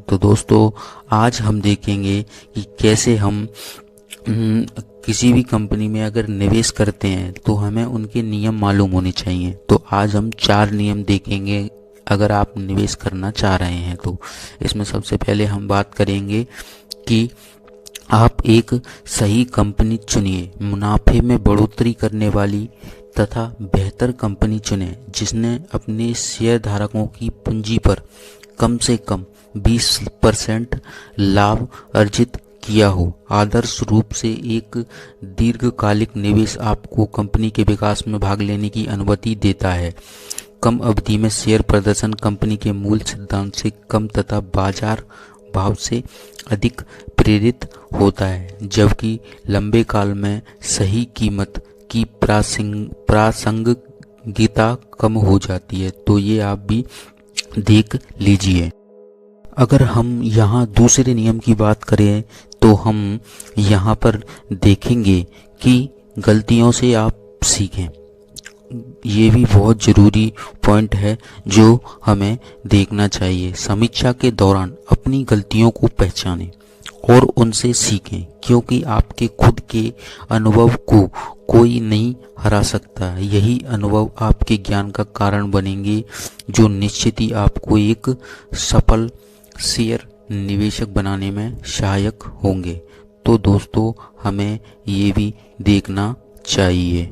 तो दोस्तों आज हम देखेंगे कि कैसे हम किसी भी कंपनी में अगर निवेश करते हैं तो हमें उनके नियम मालूम होने चाहिए। तो आज हम 4 नियम देखेंगे अगर आप निवेश करना चाह रहे हैं तो। इसमें सबसे पहले हम बात करेंगे कि आप एक सही कंपनी चुनिए, मुनाफे में बढ़ोतरी करने वाली तथा बेहतर कंपनी चुनें जिसने अपने शेयर धारकों की पूंजी पर कम से कम 20% लाभ अर्जित किया हो। आदर्श रूप से एक दीर्घकालिक निवेश आपको कंपनी के विकास में भाग लेने की अनुमति देता है। कम अवधि में शेयर प्रदर्शन कंपनी के मूल सिद्धांत से कम तथा बाजार भाव से अधिक प्रेरित होता है, जबकि लंबे काल में सही कीमत की प्रासंगिकता कम हो जाती है। तो ये आप भी देख लीजिए। अगर हम यहाँ दूसरे नियम की बात करें तो हम यहाँ पर देखेंगे कि गलतियों से आप सीखें। ये भी बहुत ज़रूरी पॉइंट है जो हमें देखना चाहिए। समीक्षा के दौरान अपनी गलतियों को पहचानें और उनसे सीखें, क्योंकि आपके खुद के अनुभव को कोई नहीं हरा सकता। यही अनुभव आपके ज्ञान का कारण बनेंगे जो निश्चित ही आपको एक सफल शेयर निवेशक बनाने में सहायक होंगे। तो दोस्तों हमें ये भी देखना चाहिए।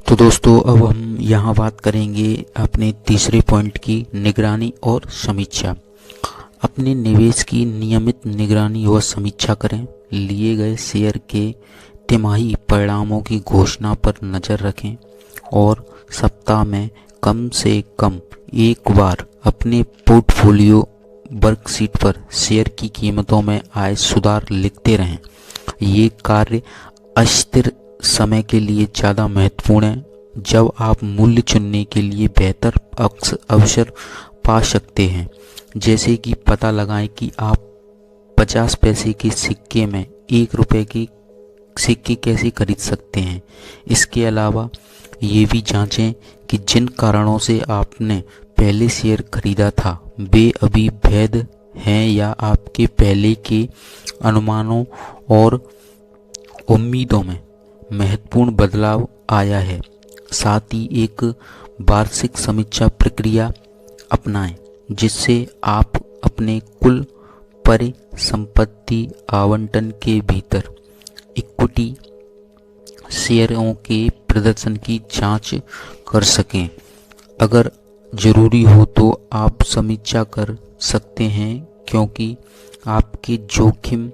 तो दोस्तों अब हम यहाँ बात करेंगे अपने तीसरे पॉइंट की, निगरानी और समीक्षा। अपने निवेश की नियमित निगरानी और समीक्षा करें। लिए गए शेयर के तिमाही परिणामों की घोषणा पर नज़र रखें और सप्ताह में कम से कम एक बार अपने पोर्टफोलियो वर्कशीट पर शेयर की कीमतों में आए सुधार लिखते रहें। ये कार्य अस्थिर समय के लिए ज़्यादा महत्वपूर्ण है, जब आप मूल्य चुनने के लिए बेहतर अवसर पा सकते हैं। जैसे कि पता लगाएं कि आप 50 पैसे के सिक्के में 1 रुपये के सिक्के कैसे खरीद सकते हैं। इसके अलावा ये भी जांचें कि जिन कारणों से आपने पहले शेयर खरीदा था वे अभी वैध हैं या आपके पहले के अनुमानों और उम्मीदों में महत्वपूर्ण बदलाव आया है। साथ ही एक वार्षिक समीक्षा प्रक्रिया अपनाएं, जिससे आप अपने कुल परिसंपत्ति आवंटन के भीतर इक्विटी शेयरों के प्रदर्शन की जांच कर सकें। अगर ज़रूरी हो तो आप समीक्षा कर सकते हैं, क्योंकि आपके जोखिम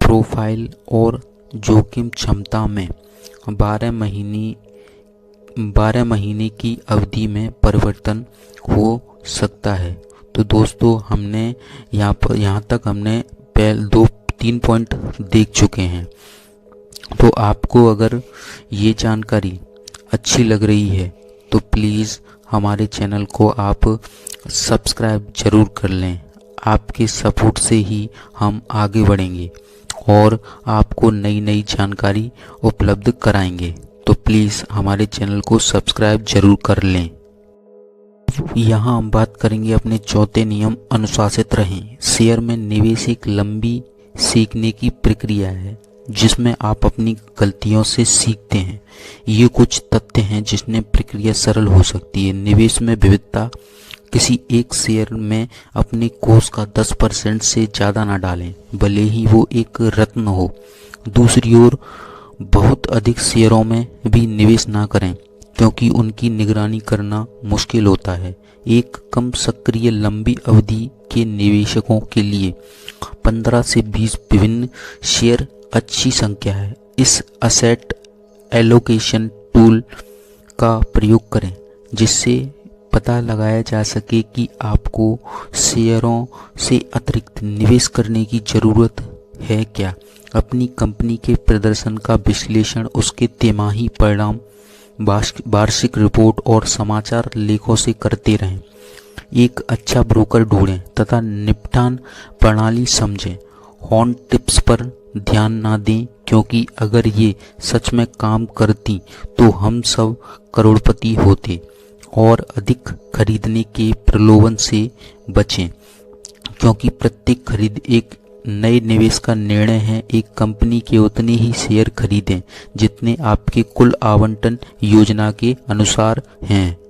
प्रोफाइल और जोखिम क्षमता में 12 महीने की अवधि में परिवर्तन हो सकता है। तो दोस्तों हमने यहाँ तक हमने पहले 2-3 पॉइंट देख चुके हैं। तो आपको अगर ये जानकारी अच्छी लग रही है तो प्लीज़ हमारे चैनल को आप सब्सक्राइब ज़रूर कर लें। आपके सपोर्ट से ही हम आगे बढ़ेंगे और आपको नई नई जानकारी उपलब्ध कराएंगे। तो प्लीज़ हमारे चैनल को सब्सक्राइब ज़रूर कर लें। यहाँ हम बात करेंगे अपने चौथे नियम, अनुशासित रहें। शेयर में निवेश एक लंबी सीखने की प्रक्रिया है जिसमें आप अपनी गलतियों से सीखते हैं। ये कुछ तथ्य हैं जिसमें प्रक्रिया सरल हो सकती है। निवेश में विविधता। किसी एक शेयर में अपने कोष का 10% से ज़्यादा ना डालें, भले ही वो एक रत्न हो। दूसरी ओर बहुत अधिक शेयरों में भी निवेश ना करें, क्योंकि उनकी निगरानी करना मुश्किल होता है। एक कम सक्रिय लंबी अवधि के निवेशकों के लिए 15 से 20 विभिन्न शेयर अच्छी संख्या है। इस असेट एलोकेशन टूल का प्रयोग करें, जिससे पता लगाया जा सके कि आपको शेयरों से अतिरिक्त निवेश करने की ज़रूरत है क्या। अपनी कंपनी के प्रदर्शन का विश्लेषण उसके तिमाही परिणाम, वार्षिक रिपोर्ट और समाचार लेखों से करते रहें। एक अच्छा ब्रोकर ढूंढें तथा निपटान प्रणाली समझें। हॉट टिप्स पर ध्यान ना दें, क्योंकि अगर ये सच में काम करती तो हम सब करोड़पति होते। और अधिक खरीदने के प्रलोभन से बचें, क्योंकि प्रत्येक खरीद एक नए निवेश का निर्णय है। एक कंपनी के उतने ही शेयर खरीदें जितने आपके कुल आवंटन योजना के अनुसार हैं।